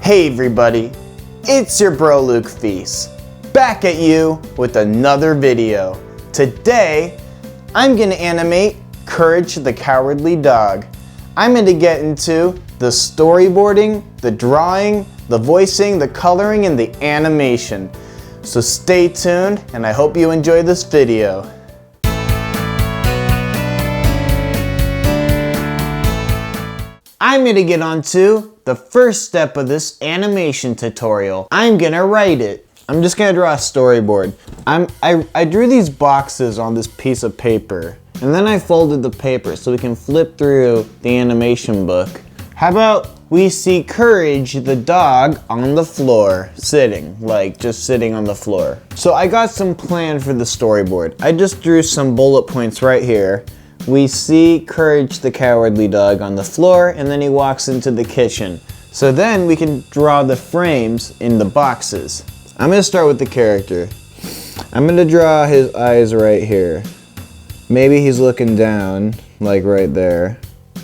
Hey everybody, it's your bro Luke Feast, back at you with another video. Today, I'm gonna animate Courage the Cowardly Dog. I'm gonna get into the storyboarding, the drawing, the voicing, the coloring, and the animation. So stay tuned, and I hope you enjoy this video. I'm gonna get on to the first step of this animation tutorial. I'm gonna write it. I'm just gonna draw a storyboard. I drew these boxes on this piece of paper, and then I folded the paper so we can flip through the animation book. How about we see Courage the dog on the floor, sitting, like just sitting on the floor. So I got some plan for the storyboard. I just drew some bullet points right here. We see Courage the Cowardly Dog on the floor, and then he walks into the kitchen. So then we can draw the frames in the boxes. I'm gonna start with the character. I'm gonna draw his eyes right here. Maybe he's looking down, like right there.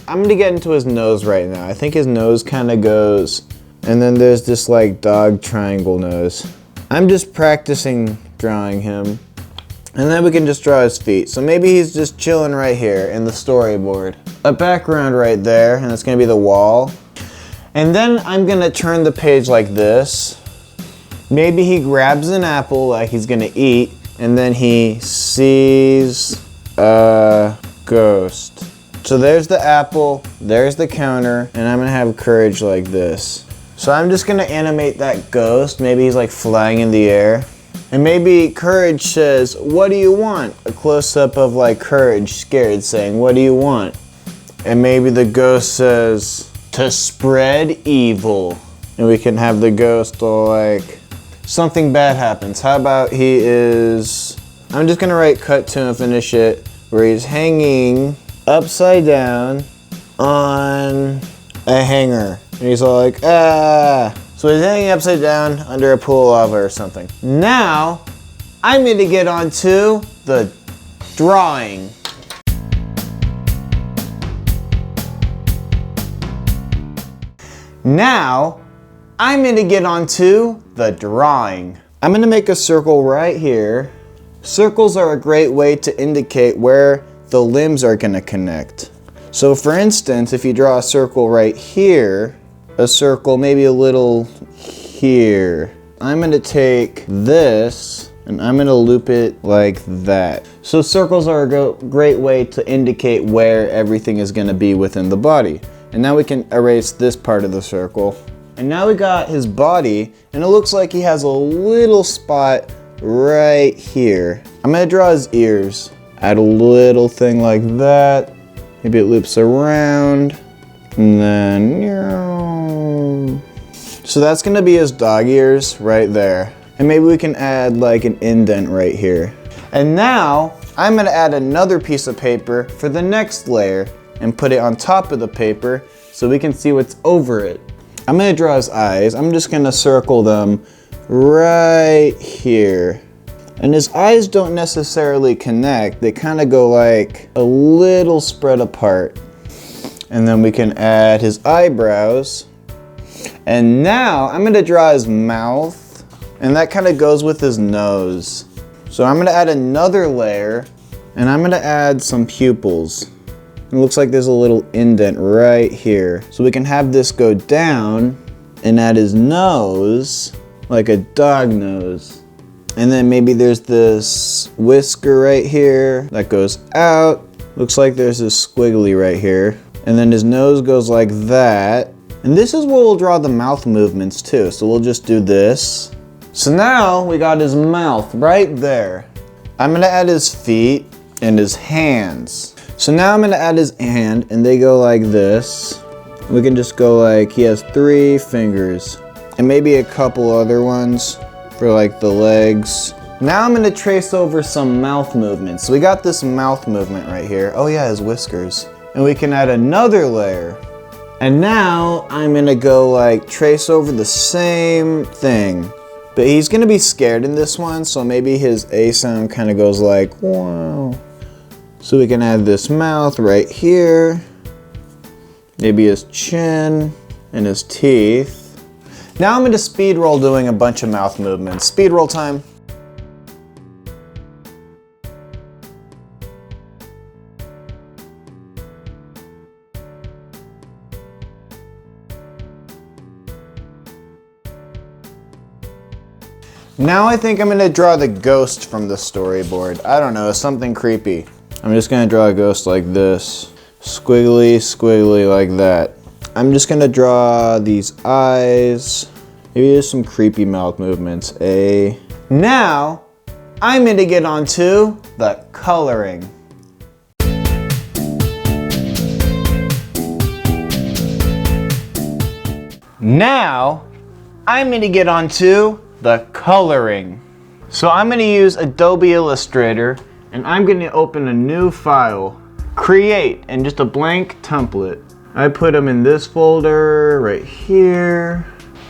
I'm gonna get into his nose right now. I think his nose kind of goes, and then there's this like dog triangle nose. I'm just practicing drawing him. And then we can just draw his feet. So maybe he's just chilling right here in the storyboard. A background right there, and it's gonna be the wall. And then I'm gonna turn the page like this. Maybe he grabs an apple like he's gonna eat, and then he sees a ghost. So there's the apple, there's the counter, and I'm gonna have Courage like this. So I'm just gonna animate that ghost. Maybe he's like flying in the air. And maybe Courage says, "What do you want?" A close-up of like Courage scared saying, "What do you want?" And maybe the ghost says, "To spread evil." And we can have the ghost like, something bad happens. How about he is, I'm just gonna write cut to and finish it, where he's hanging upside down on a hanger. And he's all like, ah. So he's hanging upside down under a pool of lava or something. Now, I'm gonna get on to the drawing. Now, I'm gonna get on to the drawing. I'm gonna make a circle right here. Circles are a great way to indicate where the limbs are gonna connect. So for instance, if you draw a circle right here, a circle maybe a little here. I'm gonna take this and I'm gonna loop it like that. So circles are a great way to indicate where everything is gonna be within the body. And now we can erase this part of the circle. And now we got his body, and it looks like he has a little spot right here. I'm gonna draw his ears. Add a little thing like that. Maybe it loops around. And then, so that's gonna be his dog ears right there. And maybe we can add like an indent right here. And now I'm gonna add another piece of paper for the next layer and put it on top of the paper so we can see what's over it. I'm gonna draw his eyes. I'm just gonna circle them right here. And his eyes don't necessarily connect. They kind of go like a little spread apart. And then we can add his eyebrows. And now I'm gonna draw his mouth, and that kind of goes with his nose. So I'm gonna add another layer, and I'm gonna add some pupils. It looks like there's a little indent right here. So we can have this go down and add his nose, like a dog nose. And then maybe there's this whisker right here that goes out. Looks like there's this squiggly right here. And then his nose goes like that. And this is where we'll draw the mouth movements too. So we'll just do this. So now we got his mouth right there. I'm gonna add his feet and his hands. So now I'm gonna add his hand, and they go like this. We can just go like, he has 3 fingers. And maybe a couple other ones for like the legs. Now I'm gonna trace over some mouth movements. So we got this mouth movement right here. Oh yeah, his whiskers. And we can add another layer. And now I'm gonna go like trace over the same thing. But he's gonna be scared in this one, so maybe his A sound kind of goes like, wow. So we can add this mouth right here. Maybe his chin and his teeth. Now I'm going to speed roll doing a bunch of mouth movements. Speed roll time. Now I think I'm gonna draw the ghost from the storyboard. I don't know, something creepy. I'm just gonna draw a ghost like this. Squiggly, squiggly like that. I'm just gonna draw these eyes. Maybe there's some creepy mouth movements. Now, I'm gonna get onto the coloring. Now, I'm gonna get onto the coloring. So I'm gonna use Adobe Illustrator and I'm gonna open a new file, create, and just a blank template. I put them in this folder right here.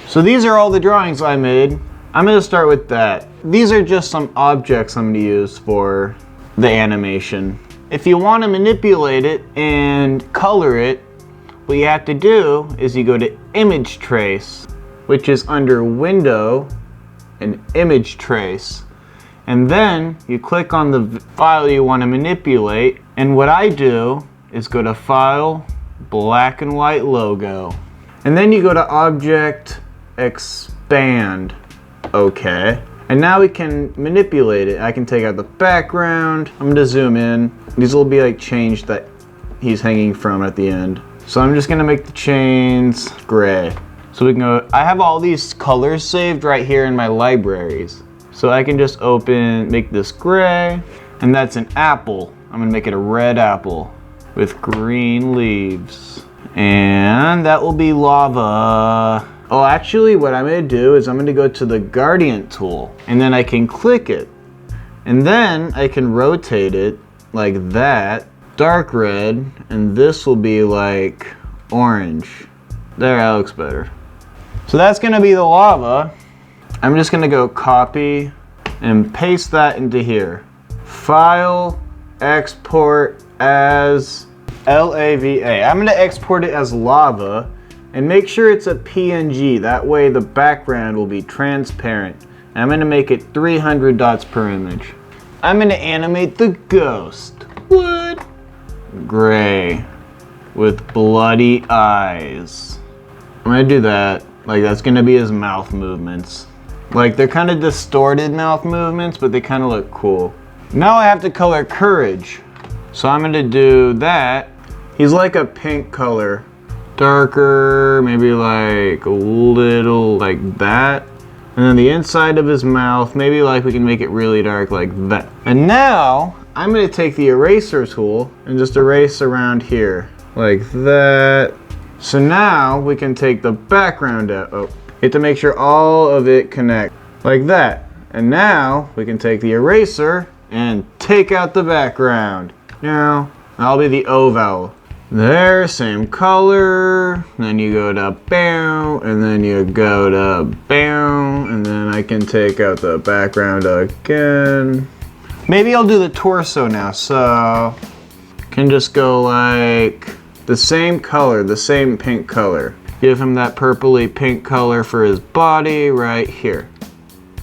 So these are all the drawings I made. I'm gonna start with that. These are just some objects I'm gonna use for the animation. If you wanna manipulate it and color it, what you have to do is you go to Image Trace, which is under Window, an image trace, and then you click on the file you want to manipulate, and what I do is go to File, Black and White Logo, and then you go to Object, Expand. Okay, and now we can manipulate it. I can take out the background. I'm going to zoom in. These will be like chains that he's hanging from at the end. So I'm just going to make the chains gray. So we can go, I have all these colors saved right here in my libraries. So I can just make this gray, and that's an apple. I'm gonna make it a red apple with green leaves. And that will be lava. Oh, actually what I'm gonna do is I'm gonna go to the gradient tool, and then I can click it. And then I can rotate it like that, dark red, and this will be like orange. There, that looks better. So that's gonna be the lava. I'm just gonna go copy and paste that into here. File, export as LAVA. I'm gonna export it as lava and make sure it's a PNG. That way the background will be transparent. I'm gonna make it 300 dots per image. I'm gonna animate the ghost. Wood. Gray with bloody eyes. I'm gonna do that. Like that's gonna be his mouth movements. Like they're kind of distorted mouth movements, but they kind of look cool. Now I have to color Courage. So I'm gonna do that. He's like a pink color. Darker, maybe like a little like that. And then the inside of his mouth, maybe like we can make it really dark like that. And now I'm gonna take the eraser tool and just erase around here. Like that. So now we can take the background out. Oh, you have to make sure all of it connect like that. And now we can take the eraser and take out the background. Now, that'll be the O vowel. There, same color. Then you go to bow, and then you go to bow, and then I can take out the background again. Maybe I'll do the torso now, so can just go like the same color, the same pink color. Give him that purpley pink color for his body right here.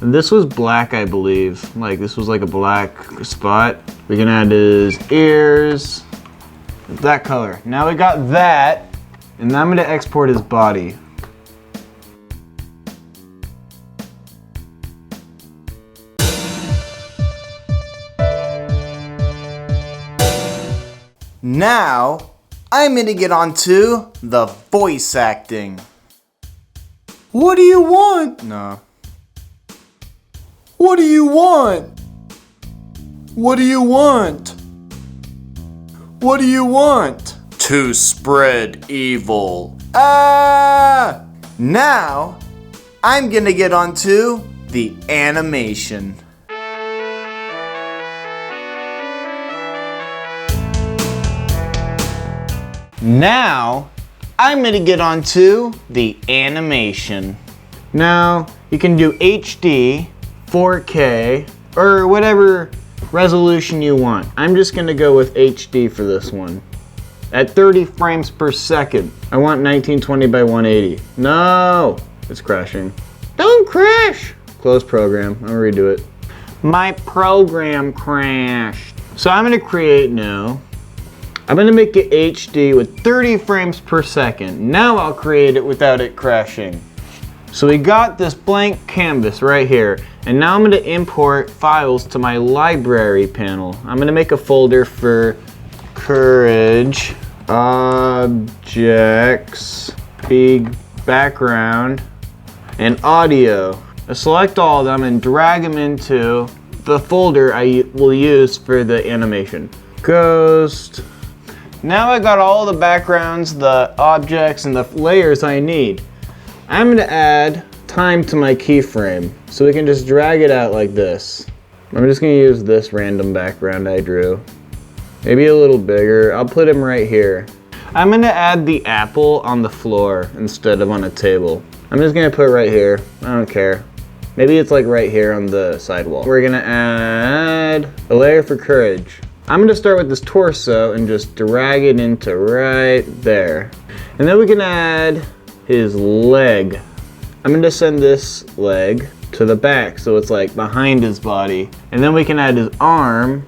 And this was black, I believe. Like this was like a black spot. We can add his ears. That color. Now we got that. And now I'm gonna export his body. Now, I'm gonna get onto the voice acting. What do you want? No. What do you want? What do you want? What do you want? To spread evil. Ah! Now, I'm gonna get onto the animation. Now, I'm gonna get onto the animation. Now, you can do HD, 4K, or whatever resolution you want. I'm just gonna go with HD for this one. At 30 frames per second. I want 1920 by 180. No! It's crashing. Don't crash! Close program. I'm gonna redo it. My program crashed. So I'm gonna create new. I'm gonna make it HD with 30 frames per second. Now I'll create it without it crashing. So we got this blank canvas right here. And now I'm gonna import files to my library panel. I'm gonna make a folder for courage, objects, big background, and audio. I select all of them and drag them into the folder I will use for the animation. Ghost. Now I got all the backgrounds, the objects, and the layers I need. I'm gonna add time to my keyframe, so we can just drag it out like this. I'm just gonna use this random background I drew. Maybe a little bigger. I'll put him right here. I'm gonna add the apple on the floor instead of on a table. I'm just gonna put it right here. I don't care. Maybe it's like right here on the sidewall. We're gonna add a layer for courage. I'm gonna start with this torso and just drag it into right there. And then we can add his leg. I'm gonna send this leg to the back so it's like behind his body. And then we can add his arm.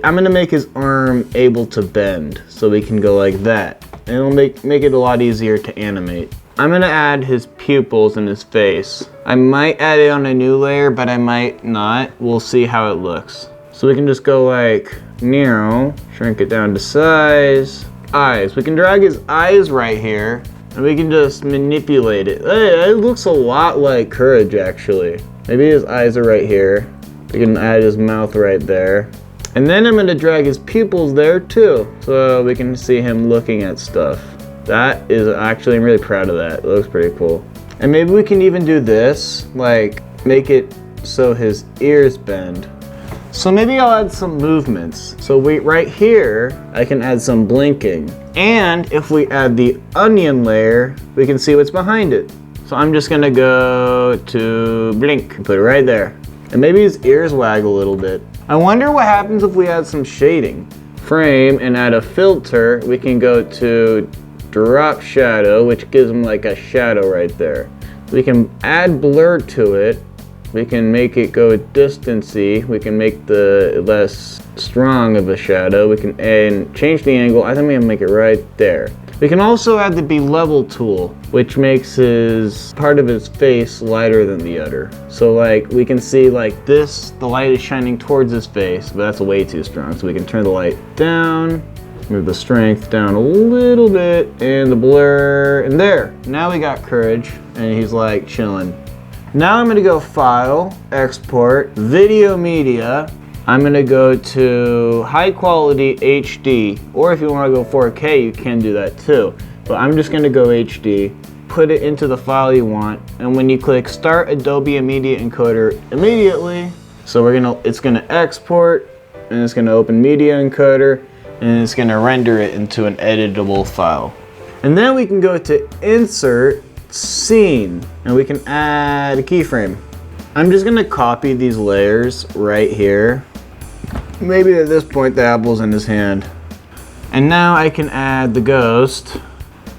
I'm gonna make his arm able to bend so we can go like that. And it'll make it a lot easier to animate. I'm gonna add his pupils and his face. I might add it on a new layer, but I might not. We'll see how it looks. So we can just go like, now, shrink it down to size. Eyes, we can drag his eyes right here and we can just manipulate it. Hey, it looks a lot like courage actually. Maybe his eyes are right here. We can add his mouth right there. And then I'm gonna drag his pupils there too, so we can see him looking at stuff. That is actually, I'm really proud of that. It looks pretty cool. And maybe we can even do this, like make it so his ears bend. So maybe I'll add some movements. So right here, I can add some blinking. And if we add the onion layer, we can see what's behind it. So I'm just gonna go to blink and put it right there. And maybe his ears wag a little bit. I wonder what happens if we add some shading. Frame and add a filter, we can go to drop shadow, which gives him like a shadow right there. We can add blur to it. We can make it go distancy. We can make the less strong of a shadow. We can change the angle. I think I'm gonna make it right there. We can also add the be level tool, which makes part of his face lighter than the other. So like we can see like this, the light is shining towards his face, but that's way too strong. So we can turn the light down, move the strength down a little bit, and the blur, and there. Now we got courage, and he's like chilling. Now I'm gonna go File, Export, Video Media. I'm gonna go to High Quality HD, or if you wanna go 4K, you can do that too. But I'm just gonna go HD, put it into the file you want, and when you click Start Adobe Immediate Encoder immediately, so it's gonna export, and it's gonna open Media Encoder, and it's gonna render it into an editable file. And then we can go to Insert, Scene, and we can add a keyframe. I'm just gonna copy these layers right here. Maybe at this point the apple's in his hand. And now I can add the ghost,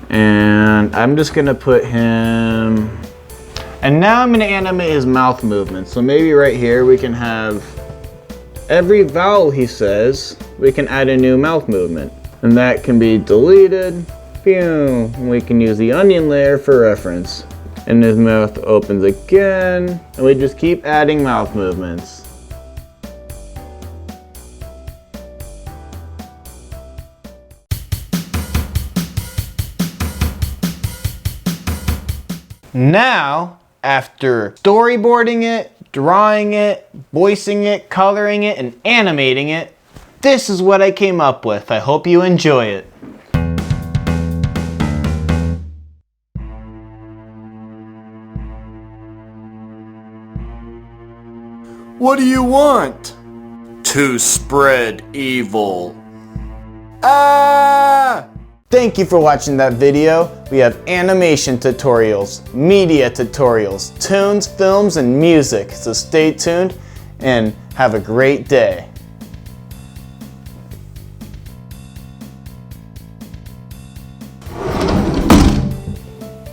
and I'm just gonna put him, and now I'm gonna animate his mouth movement. So maybe right here we can have every vowel he says, we can add a new mouth movement. And that can be deleted. Pew. We can use the onion layer for reference. And his mouth opens again, and we just keep adding mouth movements. Now, after storyboarding it, drawing it, voicing it, coloring it, and animating it, this is what I came up with. I hope you enjoy it. What do you want? To spread evil. Ah! Thank you for watching that video. We have animation tutorials, media tutorials, tunes, films, and music. So stay tuned and have a great day.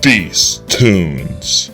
These tunes.